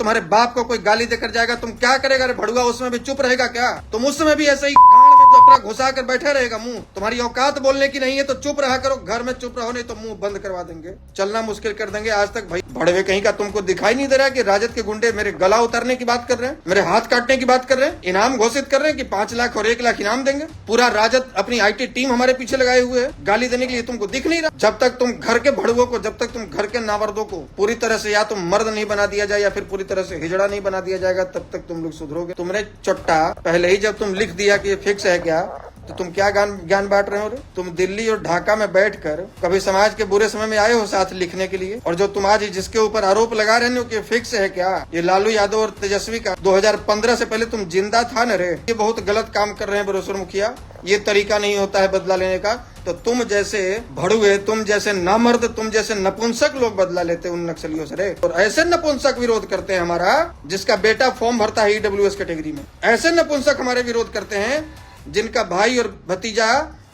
तुम्हारे बाप को कोई गाली देकर जाएगा, तुम क्या करेगा रे भड़ुआ? उसमें भी चुप रहेगा क्या? तुम उस समय भी ऐसे ही गाड़ में तो अपना घुसा कर बैठे रहेगा मुंह। तुम्हारी औकात बोलने की नहीं है तो चुप रहा करो, घर में चुप रहो, नहीं तो मुंह बंद करवा देंगे, चलना मुश्किल कर देंगे। आज तक भाई भड़वे कहीं का तुमको दिखाई नहीं दे रहा कि राजद के गुंडे मेरे गला उतारने की बात कर रहे हैं, मेरे हाथ काटने की बात कर रहे हैं, इनाम घोषित कर रहे हैं कि 5 लाख और 1 लाख इनाम देंगे। पूरा राजद अपनी IT टीम हमारे पीछे लगाए हुए है गाली देने के लिए, तुमको दिख नहीं रहा? जब तक तुम घर के भड़ुओं को, जब तक तुम घर के नामर्दों को पूरी तरह से या तुम मर्द नहीं बना दिया जाए या फिर पूरी तरह से हिजड़ा नहीं बना दिया जाएगा, तब तक तुम लोग सुधरोगे। तुमने चुट्टा पहले ही जब तुम लिख दिया कि ये फिक्स है क्या, तो तुम क्या ज्ञान बांट रहे हो रे? तुम दिल्ली और ढाका में बैठकर कभी समाज के बुरे समय में आए हो साथ लिखने के लिए? और जो तुम आज जिसके ऊपर आरोप लगा रहे हो कि फिक्स है क्या, ये लालू यादव और तेजस्वी का 2015 से पहले तुम जिंदा था न रे? ये बहुत गलत काम कर रहे हैं बरोसर मुखिया, ये तरीका नहीं होता है बदला लेने का। तो तुम जैसे भड़ुए, तुम जैसे नामर्द, तुम जैसे नपुंसक लोग बदला लेते हैं उन नक्सलियों से रे। और ऐसे नपुंसक विरोध करते हैं हमारा जिसका बेटा फॉर्म भरता है EWS कैटेगरी में। ऐसे नपुंसक हमारे विरोध करते हैं जिनका भाई और भतीजा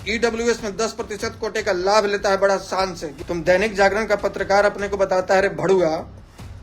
EWS में 10% कोटे का लाभ लेता है बड़ा शान से। तुम दैनिक जागरण का पत्रकार अपने को बताता है रे भड़ुआ,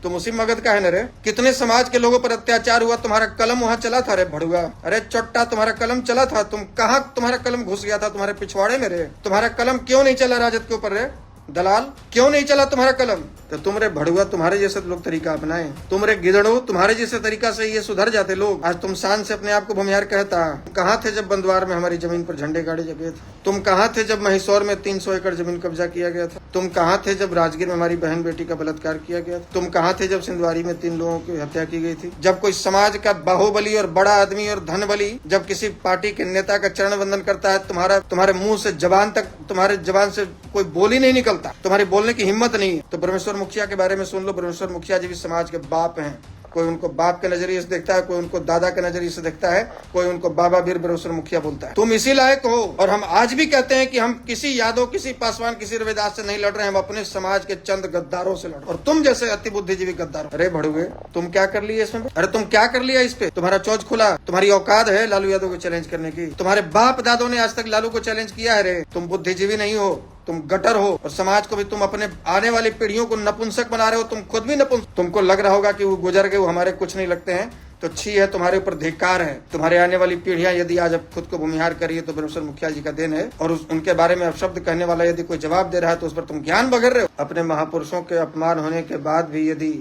तुम उसी मगध का है न रे? कितने समाज के लोगों पर अत्याचार हुआ, तुम्हारा कलम वहां चला था रे भड़ुआ? अरे चोट्टा, तुम्हारा कलम चला था, तुम कहां तुम्हारा कलम घुस गया था तुम्हारे पिछवाड़े में रे? तुम्हारा कलम क्यों नहीं चला राजद के ऊपर रे? दलाल, क्यों नहीं चला तुम्हारा कलम? तो तुम रे भड़ुआ तुम्हारे जैसे लोग तरीका अपनाए, तुम रे गिदड़ो तुम्हारे जैसे तरीका से ये सुधर जाते लोग। आज तुम शान से अपने आप को भूमिहार कहता। कहाँ थे जब बंदवार में हमारी जमीन पर झंडे गाड़े जगे थे? तुम कहाँ थे जब महिसौर में 300 एकड़ जमीन कब्जा किया गया था? तुम कहाँ थे जब राजगीर में हमारी बहन बेटी का बलात्कार किया गया था? तुम कहाँ थे जब सिंधवारी में 3 लोगों की हत्या की गई थी? जब कोई समाज का बाहुबली और बड़ा आदमी और धन बली जब किसी पार्टी के नेता का चरण वंदन करता है, तुम्हारे मुंह से जबान तक, तुम्हारे जबान से कोई बोली नहीं निकलता, तुम्हारी बोलने की हिम्मत नहीं है। तो ब्रह्मेश्वर मुखिया के बारे में सुन लो। ब्रह्मेश्वर मुखिया जी भी समाज के बाप हैं। कोई उनको बाप के नजरिए से देखता है, कोई उनको दादा के नजरिए से देखता है, कोई उनको बाबा वीर ब्रह्मेश्वर मुखिया बोलता है। तुम इसी लायक हो। और हम आज भी कहते हैं कि हम किसी यादव, किसी पासवान, किसी रविदास से नहीं लड़ रहे हैं, हम अपने समाज के चंद गद्दारों से लड़ रहे हैं। और तुम जैसे अति बुद्धिजीवी गद्दार, अरे भड़ुए तुम क्या कर लिए इसमें? अरे तुम क्या कर लिया इस पे? तुम्हारा चोंच खुला, तुम्हारी औकात है लालू यादव को चैलेंज करने की? तुम्हारे बाप दादों ने आज तक लालू को चैलेंज किया है रे? तुम बुद्धिजीवी नहीं हो, तुम गटर हो। और समाज को भी तुम अपने आने वाली पीढ़ियों को नपुंसक बना रहे हो। तुम खुद भी नपुंसक। तुमको लग रहा होगा कि वो गुजर गए, वो हमारे कुछ नहीं लगते हैं, तो छी है तुम्हारे ऊपर, धिक्कार है। तुम्हारे आने वाली पीढ़ियां यदि आज अब खुद को भूमिहार करिए तो ब्रह्मेश्वर मुखिया जी का देन है। और उनके बारे में अपशब्द कहने वाला यदि कोई जवाब दे रहा है तो उस पर तुम ज्ञान बघर रहे हो। अपने महापुरुषों के अपमान होने के बाद भी यदि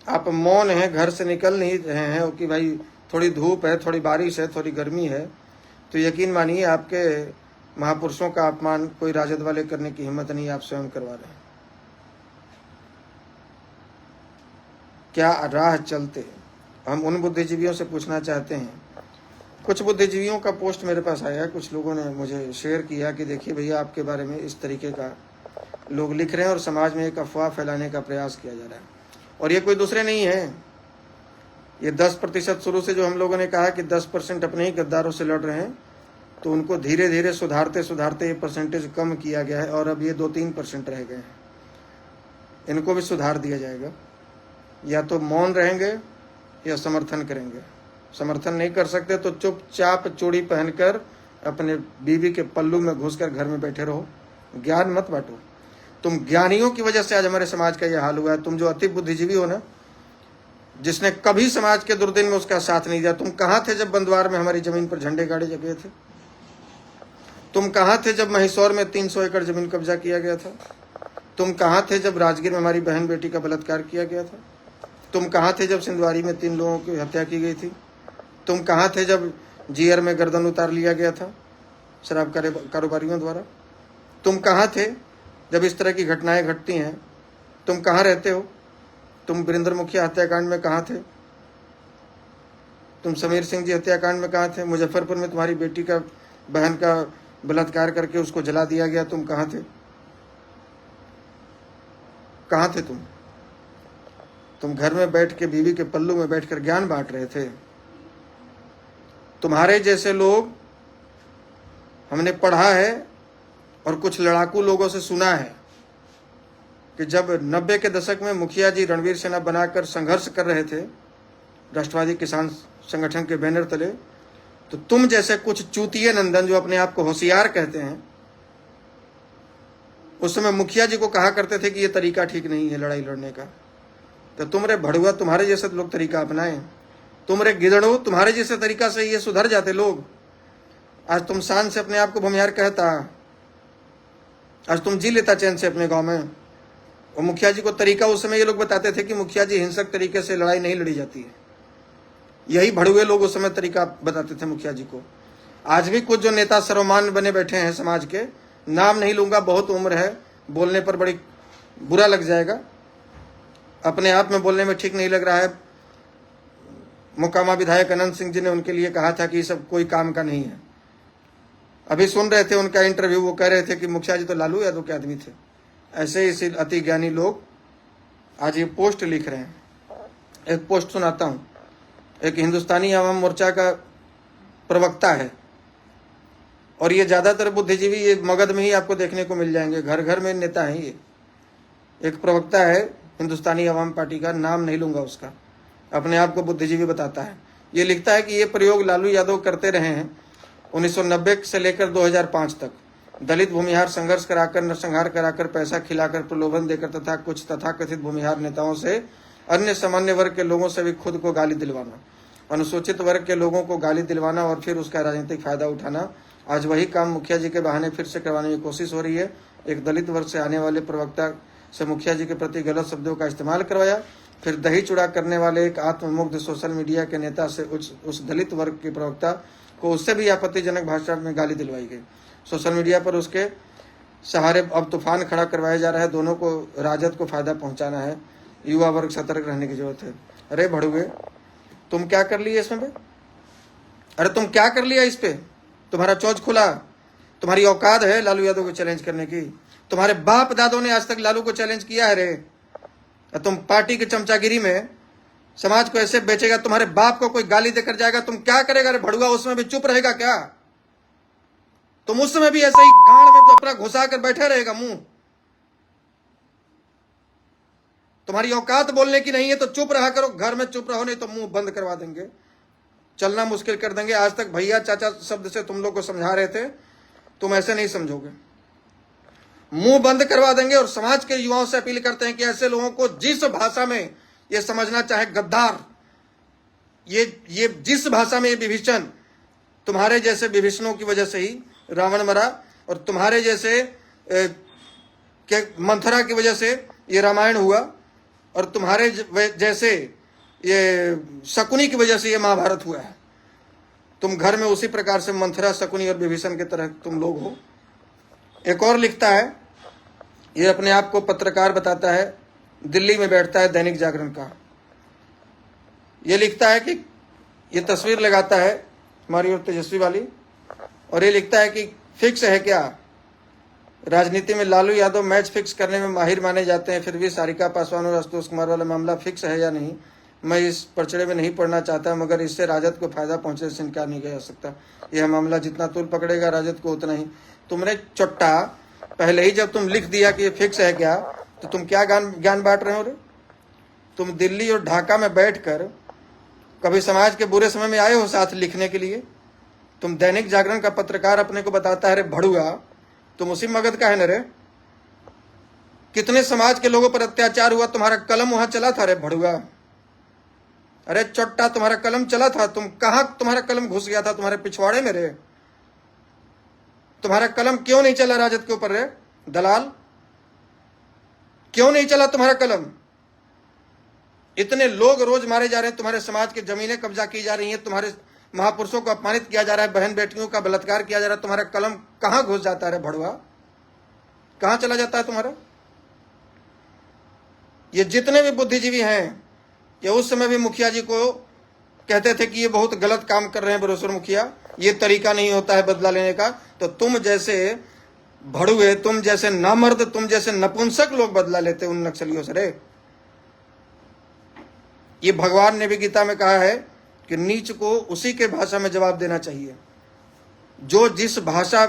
आप मौन है, घर से निकल नहीं रहे हैं कि भाई थोड़ी धूप है, थोड़ी बारिश है, थोड़ी गर्मी है, तो यकीन मानिए आपके महापुरुषों का अपमान कोई राजद वाले करने की हिम्मत नहीं आप स्वयं करवा रहे हैं। क्या राह चलते? हम उन बुद्धिजीवियों से पूछना चाहते हैं। कुछ बुद्धिजीवियों का पोस्ट मेरे पास आया, कुछ लोगों ने मुझे शेयर किया कि देखिए भैया आपके बारे में इस तरीके का लोग लिख रहे हैं और समाज में एक अफवाह फैलाने का प्रयास किया जा रहा है। और ये कोई दूसरे नहीं है, ये 10% शुरू से जो हम लोगों ने कहा कि 10% अपने ही गद्दारों से लड़ रहे हैं, तो उनको धीरे धीरे सुधारते सुधारते ये परसेंटेज कम किया गया है और अब ये 2-3% रह गए हैं। इनको भी सुधार दिया जाएगा। या तो मौन रहेंगे या समर्थन करेंगे। समर्थन नहीं कर सकते तो चुपचाप चूड़ी पहनकर अपने बीवी के पल्लू में घुसकर घर में बैठे रहो, ज्ञान मत बांटो। तुम ज्ञानियों की वजह से आज हमारे समाज का यह हाल हुआ है। तुम जो अति बुद्धिजीवी हो ना, जिसने कभी समाज के दुर्दिन में उसका साथ नहीं दिया। तुम कहाँ थे जब बंदवार में हमारी जमीन पर झंडे गाड़े जगे थे? तुम कहाँ थे जब महिसौर में 300 एकड़ जमीन कब्जा किया गया था? तुम कहाँ थे जब राजगीर में हमारी बहन बेटी का बलात्कार किया गया था? तुम कहाँ थे जब सिंधवारी में 3 लोगों की हत्या की गई थी? तुम कहाँ थे जब जीयर में गर्दन उतार लिया गया था शराब कारोबारियों द्वारा? तुम कहाँ थे जब इस तरह की घटनाएं घटती हैं? तुम कहाँ रहते हो? तुम वीरेंद्र मुखिया हत्याकांड में कहाँ थे? तुम समीर सिंह जी हत्याकांड में कहाँ थे? मुजफ्फरपुर में तुम्हारी बेटी का, बहन का बलात्कार करके उसको जला दिया गया, तुम कहाँ थे? कहाँ थे तुम? तुम घर में बैठ के बीवी के पल्लू में बैठकर ज्ञान बांट रहे थे। तुम्हारे जैसे लोग हमने पढ़ा है और कुछ लड़ाकू लोगों से सुना है कि जब 90 के दशक में मुखिया जी रणवीर सेना बनाकर संघर्ष कर रहे थे राष्ट्रवादी किसान संगठन के बैनर तले, तो तुम जैसे कुछ चूतिए नंदन जो अपने आप को होशियार कहते हैं, उस समय मुखिया जी को कहा करते थे कि ये तरीका ठीक नहीं है लड़ाई लड़ने का। तो तुम रे भड़ुआ तुम्हारे जैसे लोग तरीका अपनाए, तुम रे गिदड़ो तुम्हारे जैसे तरीका से ये सुधर जाते लोग। आज तुम शान से अपने आप को भूमिहार कहता, आज तुम जी लेता चैन से अपने गांव में। और मुखिया जी को तरीका उस समय ये लोग बताते थे कि मुखिया जी हिंसक तरीके से लड़ाई नहीं लड़ी जाती है। यही भड़ुए लोग उस समय तरीका बताते थे मुखिया जी को। आज भी कुछ जो नेता सर्वमान्य बने बैठे हैं समाज के, नाम नहीं लूंगा, बहुत उम्र है, बोलने पर बड़ी बुरा लग जाएगा, अपने आप में बोलने में ठीक नहीं लग रहा है। मोकामा विधायक अनंत सिंह जी ने उनके लिए कहा था कि ये सब कोई काम का नहीं है। अभी सुन रहे थे उनका इंटरव्यू, वो कह रहे थे कि मुखिया जी तो लालू यादव के आदमी थे। ऐसे इसी अति ज्ञानी लोग आज ये पोस्ट लिख रहे हैं। एक पोस्ट सुनाता हूं। एक हिंदुस्तानी आवाम मोर्चा का प्रवक्ता है, और ये ज्यादातर बुद्धिजीवी ये मगध में ही आपको देखने को मिल जाएंगे, घर घर में नेता हैं ये। एक प्रवक्ता है हिंदुस्तानी आवाम पार्टी का, नाम नहीं लूंगा उसका, अपने आप को बुद्धिजीवी बताता है। ये लिखता है कि ये प्रयोग लालू यादव करते रहे हैं 1990 से लेकर 2005 तक। दलित भूमिहार संघर्ष कराकर, नरसंहार कराकर, पैसा खिलाकर, प्रलोभन देकर तथा कुछ तथाकथित भूमिहार नेताओं से, अन्य सामान्य वर्ग के लोगों से भी खुद को गाली दिलवाना, अनुसूचित वर्ग के लोगों को गाली दिलवाना और फिर उसका राजनीतिक फायदा उठाना। आज वही काम मुखिया जी के बहाने फिर से करवाने की कोशिश हो रही है। एक दलित वर्ग से आने वाले प्रवक्ता से मुखिया जी के प्रति गलत शब्दों का इस्तेमाल करवाया, फिर दही चुड़ा करने वाले एक आत्ममुग्ध सोशल मीडिया के नेता से उस दलित वर्ग के प्रवक्ता को उससे भी आपत्तिजनक भाषा में गाली दिलवाई गई। सोशल मीडिया पर उसके सहारे अब तूफान खड़ा करवाया जा रहा है। दोनों को राजद को फायदा पहुंचाना है। युवा वर्ग सतर्क रहने की जरूरत है। अरे भड़ुए, तुम क्या कर लिए इसमें? अरे तुम क्या कर लिया इस पे? तुम्हारा चोंच खुला? तुम्हारी औकात है लालू यादव को चैलेंज करने की? तुम्हारे बाप दादों ने आज तक लालू को चैलेंज किया है रे। तुम पार्टी की चमचागिरी में समाज को ऐसे बेचेगा। तुम्हारे बाप को कोई गाली देकर जाएगा, तुम क्या करेगा रे भड़ुआ? उसमें भी चुप रहेगा क्या? तुम उस समय भी ऐसे ही गांड में तो अपना घुसा कर बैठे रहेगा मुंह। तुम्हारी औकात बोलने की नहीं है तो चुप रहा करो, घर में चुप रहो, नहीं तो मुंह बंद करवा देंगे, चलना मुश्किल कर देंगे। आज तक भैया चाचा शब्द से तुम लोग को समझा रहे थे, तुम ऐसे नहीं समझोगे, मुंह बंद करवा देंगे। और समाज के युवाओं से अपील करते हैं कि ऐसे लोगों को जिस भाषा में ये समझना चाहे गद्दार, ये जिस भाषा में ये विभीषण, तुम्हारे जैसे विभीषणों की वजह से ही रावण मरा, और तुम्हारे जैसे मंथरा की वजह से ये रामायण हुआ, और तुम्हारे जैसे ये शकुनी की वजह से ये महाभारत हुआ है। तुम घर में उसी प्रकार से मंथरा, शकुनी और विभीषण की तरह तुम लोग हो। एक और लिखता है, ये अपने आप को पत्रकार बताता है, दिल्ली में बैठता है, दैनिक जागरण का। ये लिखता है कि ये तस्वीर लगाता है हमारी और तेजस्वी वाली, और ये लिखता है कि फिक्स है क्या? राजनीति में लालू यादव मैच फिक्स करने में माहिर माने जाते हैं, फिर भी सारिका पासवान और आशुतोष कुमार वाला मामला फिक्स है या नहीं, मैं इस पर्चड़े में नहीं पड़ना चाहता, मगर इससे राजद को फायदा पहुंचने से इनकार नहीं किया जा सकता। यह मामला जितना तूल पकड़ेगा राजद को उतना ही। तुमने चट्टा पहले ही जब तुम लिख दिया कि ये फिक्स है क्या, तो तुम क्या ज्ञान बांट रहे हो रे? तुम दिल्ली और ढाका में बैठकर कभी समाज के बुरे समय में आए हो साथ लिखने के लिए? तुम दैनिक जागरण का पत्रकार अपने को बताता है रे भड़ुआ, तुम उसी मगध का है न रे? कितने समाज के लोगों पर अत्याचार हुआ, तुम्हारा कलम वहां चला था रे भड़ुआ। अरे चट्टा, तुम्हारा कलम चला था, तुम कहां तुम्हारा कलम घुस गया था? तुम्हारे पिछवाड़े में रे। तुम्हारा कलम क्यों नहीं चला राजद के ऊपर रे दलाल? क्यों नहीं चला तुम्हारा कलम? इतने लोग रोज मारे जा रहे हैं, तुम्हारे समाज की जमीनें कब्जा की जा रही हैं, तुम्हारे महापुरुषों को अपमानित किया जा रहा है, बहन बेटियों का बलात्कार किया जा रहा है, तुम्हारा कलम कहां घुस जाता है भड़ुआ? कहां चला जाता है तुम्हारा? ये जितने भी बुद्धिजीवी हैं, ये उस समय भी मुखिया जी को कहते थे कि ये बहुत गलत काम कर रहे हैं बरोसर मुखिया, ये तरीका नहीं होता है बदला लेने का। तो तुम जैसे भड़ुए, तुम जैसे नामर्द, तुम जैसे नपुंसक लोग बदला लेते उन नक्सलियों से रे। ये भगवान ने भी गीता में कहा है कि नीच को उसी के भाषा में जवाब देना चाहिए। जो जिस भाषा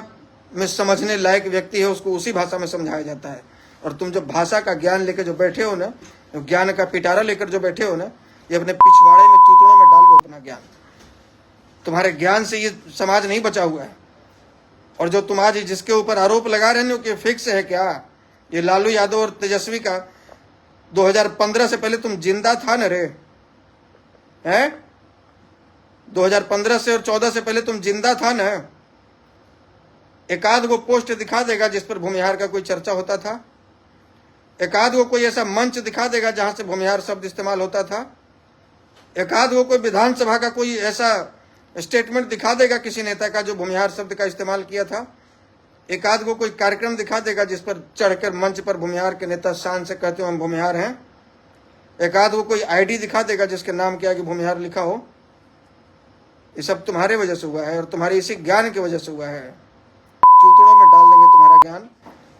में समझने लायक व्यक्ति है उसको उसी भाषा में समझाया जाता है। और तुम जो भाषा का ज्ञान लेकर जो बैठे हो ना, ज्ञान का पिटारा लेकर जो बैठे हो ना, ये अपने पिछवाड़े में चूतड़ों में डाल लो अपना ज्ञान। तुम्हारे ज्ञान से ये समाज नहीं बचा हुआ है। और जो तुम आज जिसके ऊपर आरोप लगा रहे हो कि फिक्स है क्या, ये लालू यादव और तेजस्वी का 2015 से पहले तुम जिंदा था न रे? हैं? 2015 से और 14 से पहले तुम जिंदा था न? एक आध वो पोस्ट दिखा देगा जिस पर भूमिहार का कोई चर्चा होता था? एक आध वो कोई ऐसा मंच दिखा देगा जहां से भूमिहार शब्द इस्तेमाल होता था? एक आध वो कोई विधानसभा का कोई ऐसा स्टेटमेंट दिखा देगा किसी नेता का जो भूमिहार शब्द का इस्तेमाल किया था? एक आध वो कोई कार्यक्रम दिखा देगा जिस पर चढ़कर मंच पर भूमिहार के नेता शान से कहते हो हम भूमिहार हैं? एक आध वो कोई आईडी दिखा देगा जिसके नाम के आगे भूमिहार लिखा हो? ये सब तुम्हारे वजह से हुआ है और तुम्हारे इसी ज्ञान की वजह से हुआ है। चूतड़ों में डाल देंगे तुम्हारा ज्ञान।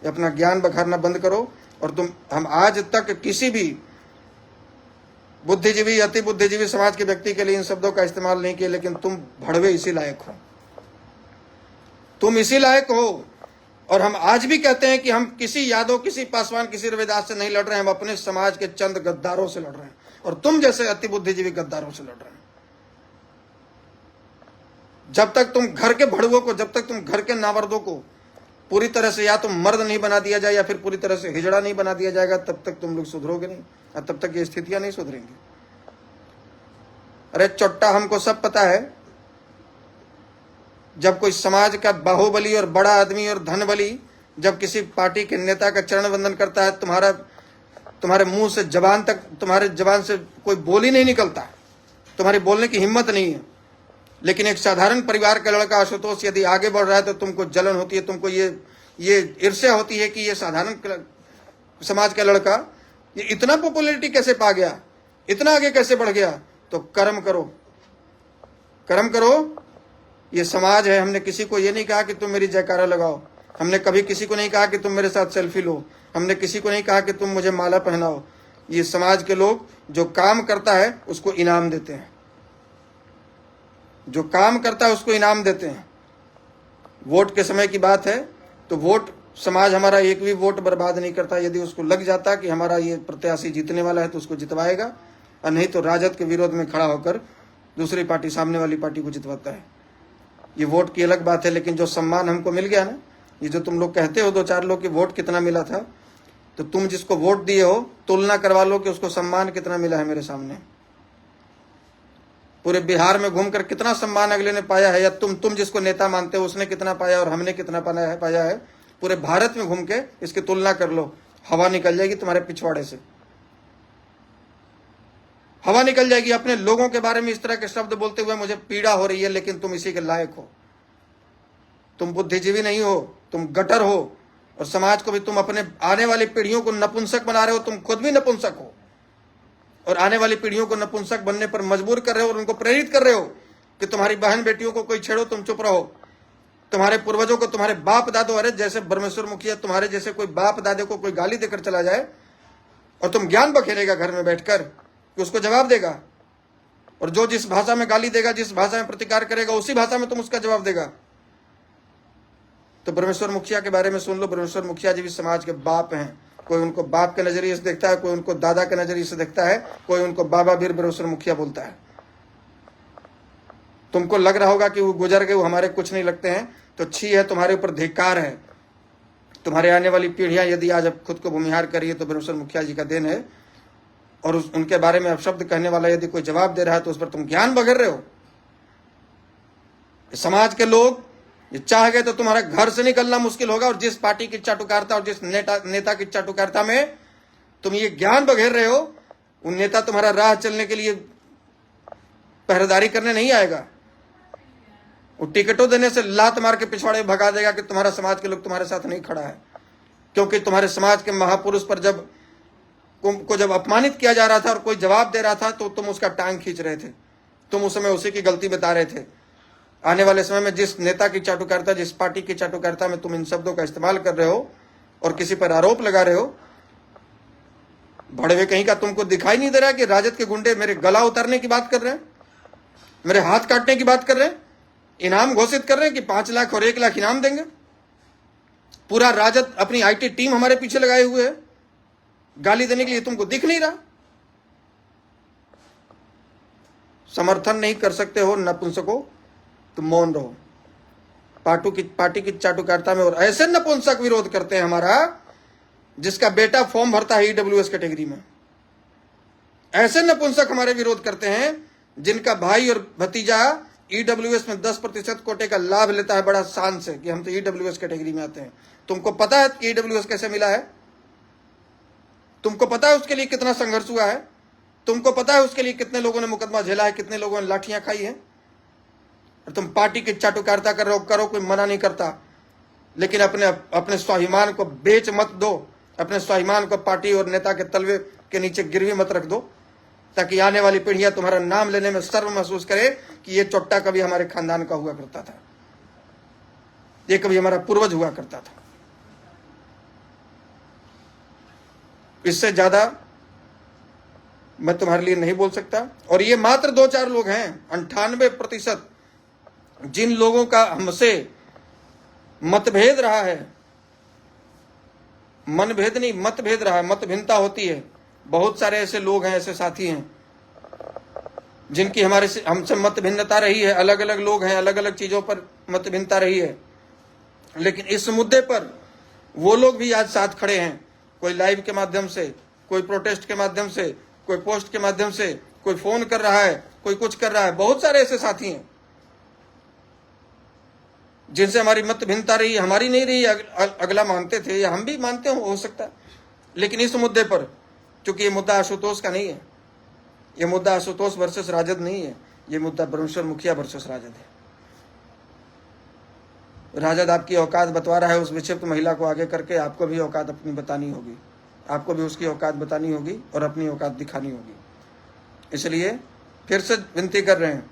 ये अपना ज्ञान बखारना बंद करो। और हम आज तक किसी भी बुद्धिजीवी अति बुद्धिजीवी समाज के व्यक्ति के लिए इन शब्दों का इस्तेमाल नहीं किया, लेकिन तुम भड़वे इसी लायक हो, तुम इसी लायक हो। और हम आज भी कहते हैं कि हम किसी यादव, किसी पासवान, किसी रविदास से नहीं लड़ रहे हैं, हम अपने समाज के चंद गद्दारों से लड़ रहे हैं और तुम जैसे अति बुद्धिजीवी गद्दारों से लड़ रहे हैं। जब तक तुम घर के भड़ुओं को, जब तक तुम घर के नामर्दों को पूरी तरह से या तो मर्द नहीं बना दिया जाए या फिर पूरी तरह से हिजड़ा नहीं बना दिया जाएगा, तब तक तुम लोग सुधरोगे नहीं और तब तक ये स्थितियां नहीं सुधरेंगी। अरे चोट्टा, हमको सब पता है, जब कोई समाज का बाहुबली और बड़ा आदमी और धनबली जब किसी पार्टी के नेता का चरण वंदन करता है, तुम्हारे मुंह से जबान तक, तुम्हारे जबान से कोई बोली नहीं निकलता, तुम्हारी बोलने की हिम्मत नहीं है। लेकिन एक साधारण परिवार का लड़का आशुतोष यदि आगे बढ़ रहा है तो तुमको जलन होती है, तुमको ये ईर्ष्या होती है कि ये साधारण समाज का लड़का ये इतना पॉपुलैरिटी कैसे पा गया, इतना आगे कैसे बढ़ गया। तो कर्म करो, कर्म करो। ये समाज है। हमने किसी को ये नहीं कहा कि तुम मेरी जयकारा लगाओ, हमने कभी किसी को नहीं कहा कि तुम मेरे साथ सेल्फी लो, हमने किसी को नहीं कहा कि तुम मुझे माला पहनाओ। ये समाज के लोग जो काम करता है उसको इनाम देते हैं, जो काम करता है उसको इनाम देते हैं। वोट के समय की बात है तो वोट, समाज हमारा एक भी वोट बर्बाद नहीं करता। यदि उसको लग जाता कि हमारा ये प्रत्याशी जीतने वाला है तो उसको जितवाएगा, और नहीं तो राजद के विरोध में खड़ा होकर दूसरी पार्टी, सामने वाली पार्टी को जितवाता है। ये वोट की अलग बात है, लेकिन जो सम्मान हमको मिल गया ना, ये जो तुम लोग कहते हो 2-4 लोग कि वोट कितना मिला था, तो तुम जिसको वोट दिए हो तुलना करवा लो कि उसको सम्मान कितना मिला है मेरे सामने। पूरे बिहार में घूमकर कितना सम्मान अगले ने पाया है, या तुम जिसको नेता मानते हो उसने कितना पाया और हमने कितना पाया है। पूरे भारत में घूम के इसकी तुलना कर लो, हवा निकल जाएगी तुम्हारे पिछवाड़े से, हवा निकल जाएगी। अपने लोगों के बारे में इस तरह के शब्द बोलते हुए मुझे पीड़ा हो रही है, लेकिन तुम इसी के लायक हो। तुम बुद्धिजीवी नहीं हो, तुम गटर हो। और समाज को भी तुम अपने आने वाली पीढ़ियों को नपुंसक बना रहे हो, तुम खुद भी नपुंसक हो और आने वाली पीढ़ियों को नपुंसक बनने पर मजबूर कर रहे हो और उनको प्रेरित कर रहे हो कि तुम्हारी बहन बेटियों को कोई छेड़ो तुम चुप रहो। तुम्हारे पूर्वजों को, तुम्हारे बाप दादो, अरे जैसे ब्रह्मेश्वर मुखिया तुम्हारे जैसे कोई बाप दादे को कोई गाली देकर चला जाए और तुम ज्ञान बखेरेगा घर में बैठकर कि उसको जवाब देगा, और जो जिस भाषा में गाली देगा, जिस भाषा में प्रतिकार करेगा, उसी भाषा में तुम उसका जवाब देगा। तो ब्रह्मेश्वर मुखिया के बारे में सुन लो। ब्रह्मेश्वर मुखिया जी भी समाज के बाप हैं। कोई उनको बाप के नजरिए से देखता है, कोई उनको दादा के नजरिए से देखता है, कोई उनको बाबा वीर ब्रह्मेश्वर मुखिया बोलता है। तुमको लग रहा होगा कि वो गुजर गए, वो हमारे कुछ नहीं लगते हैं, तो छी है, तुम्हारे ऊपर धिक्कार है। तुम्हारे आने वाली पीढ़ियां यदि आज अब खुद को भूमिहार करिए तो ब्रह्मेश्वर मुखिया जी का देन है। और उनके बारे में अपशब्द कहने वाला यदि कोई जवाब दे रहा है तो उस पर तुम ज्ञान बघेर रहे हो। समाज के लोग ये चाह गए तो तुम्हारा घर से निकलना मुश्किल होगा। और जिस पार्टी की चाटुकारिता और जिस नेता की चाटुकारिता में तुम ये ज्ञान बघेर रहे हो, उन नेता तुम्हारा राह चलने के लिए पहरेदारी करने नहीं आएगा। वो टिकटों देने से लात मार के पिछवाड़े भगा देगा कि तुम्हारा समाज के लोग तुम्हारे साथ नहीं खड़ा है। क्योंकि तुम्हारे समाज के महापुरुष पर जब अपमानित किया जा रहा था और कोई जवाब दे रहा था तो तुम उसका टांग खींच रहे थे, तुम उस समय उसी की गलती बता रहे थे। आने वाले समय में जिस नेता की चाटुकारिता, जिस पार्टी की चाटुकारिता में तुम इन शब्दों का इस्तेमाल कर रहे हो और किसी पर आरोप लगा रहे हो, भड़वे कहीं का, तुमको दिखाई नहीं दे रहा कि राजद के गुंडे मेरे गला उतारने की बात कर रहे हैं, मेरे हाथ काटने की बात कर रहे हैं, इनाम घोषित कर रहे हैं कि 5 लाख और 1 लाख इनाम देंगे। पूरा राजद अपनी आईटी टीम हमारे पीछे लगाए हुए है गाली देने के लिए। तुमको दिख नहीं रहा? समर्थन नहीं कर सकते हो नपुंसकों, तुम मौन रहो। पार्टी की चाटुकारिता में और ऐसे नपुंसक विरोध करते हैं हमारा, जिसका बेटा फॉर्म भरता है ईडब्ल्यूएस कैटेगरी में। ऐसे नपुंसक हमारे विरोध करते हैं जिनका भाई और भतीजा ईडब्ल्यूएस में 10% कोटे का लाभ लेता है बड़ा शान से कि हम तो ईडब्ल्यूएस कैटेगरी में आते हैं। तुमको पता है कि ईडब्ल्यूएस कैसे मिला है? तुमको पता है उसके लिए कितना संघर्ष हुआ है? तुमको पता है उसके लिए कितने लोगों ने मुकदमा झेला है, कितने लोगों ने लाठियां खाई हैं? और तुम पार्टी की चाटुकारिता कर रहे हो, करो, कोई मना नहीं करता, लेकिन अपने स्वाभिमान को बेच मत दो, अपने स्वाभिमान को पार्टी और नेता के तलवे के नीचे गिरवी मत रख दो, ताकि आने वाली पीढ़ियां तुम्हारा नाम लेने में सर्व महसूस करे कि ये चोट्टा कभी हमारे खानदान का हुआ करता था, ये कभी हमारा पूर्वज हुआ करता था। इससे ज्यादा मैं तुम्हारे लिए नहीं बोल सकता। और ये मात्र 2-4 लोग हैं। 98% जिन लोगों का हमसे मतभेद रहा है, मनभेद नहीं, मतभेद रहा है, मत भिन्नता होती है, बहुत सारे ऐसे लोग हैं, ऐसे साथी हैं जिनकी हमसे मत भिन्नता रही है। अलग अलग लोग हैं, अलग अलग चीजों पर मत भिन्नता रही है, लेकिन इस मुद्दे पर वो लोग भी आज साथ खड़े हैं। कोई लाइव के माध्यम से, कोई प्रोटेस्ट के माध्यम से, कोई पोस्ट के माध्यम से, कोई फोन कर रहा है, कोई कुछ कर रहा है। बहुत सारे ऐसे साथी हैं जिनसे हमारी मत भिन्नता रही, हमारी नहीं रही, अगला मानते थे या हम भी मानते हो सकता है, लेकिन इस मुद्दे पर, क्योंकि ये मुद्दा आशुतोष का नहीं है, ये मुद्दा आशुतोष वर्सेस राजद नहीं है, ये मुद्दा ब्रह्मेश्वर मुखिया वर्सेस राजद है। राजद आपकी औकात बतवा रहा है उस विक्षिप्त महिला को आगे करके, आपको भी औकात अपनी बतानी होगी, आपको भी उसकी औकात बतानी होगी और अपनी औकात दिखानी होगी। इसलिए फिर से विनती कर रहे हैं,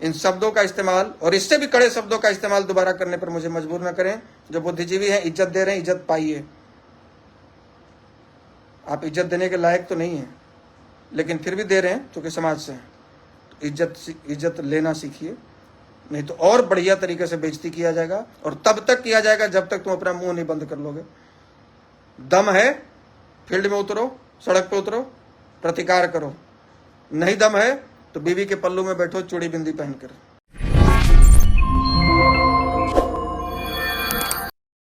इन शब्दों का इस्तेमाल और इससे भी कड़े शब्दों का इस्तेमाल दोबारा करने पर मुझे मजबूर न करें। जो बुद्धिजीवी हैं, इज्जत दे रहे हैं, इज्जत पाइए। आप इज्जत देने के लायक तो नहीं हैं, लेकिन फिर भी दे रहे हैं क्योंकि समाज से हैं, तो इज्जत लेना सीखिए, नहीं तो और बढ़िया तरीके से बेइज्जती किया जाएगा। और तब तक किया जाएगा जब तक तुम अपना मुंह नहीं बंद कर लोगे। दम है, फील्ड में उतरो, सड़क पे उतरो, प्रतिकार करो। नहीं दम है तो बीवी के पल्लू में बैठो, चूड़ी बिंदी पहनकर।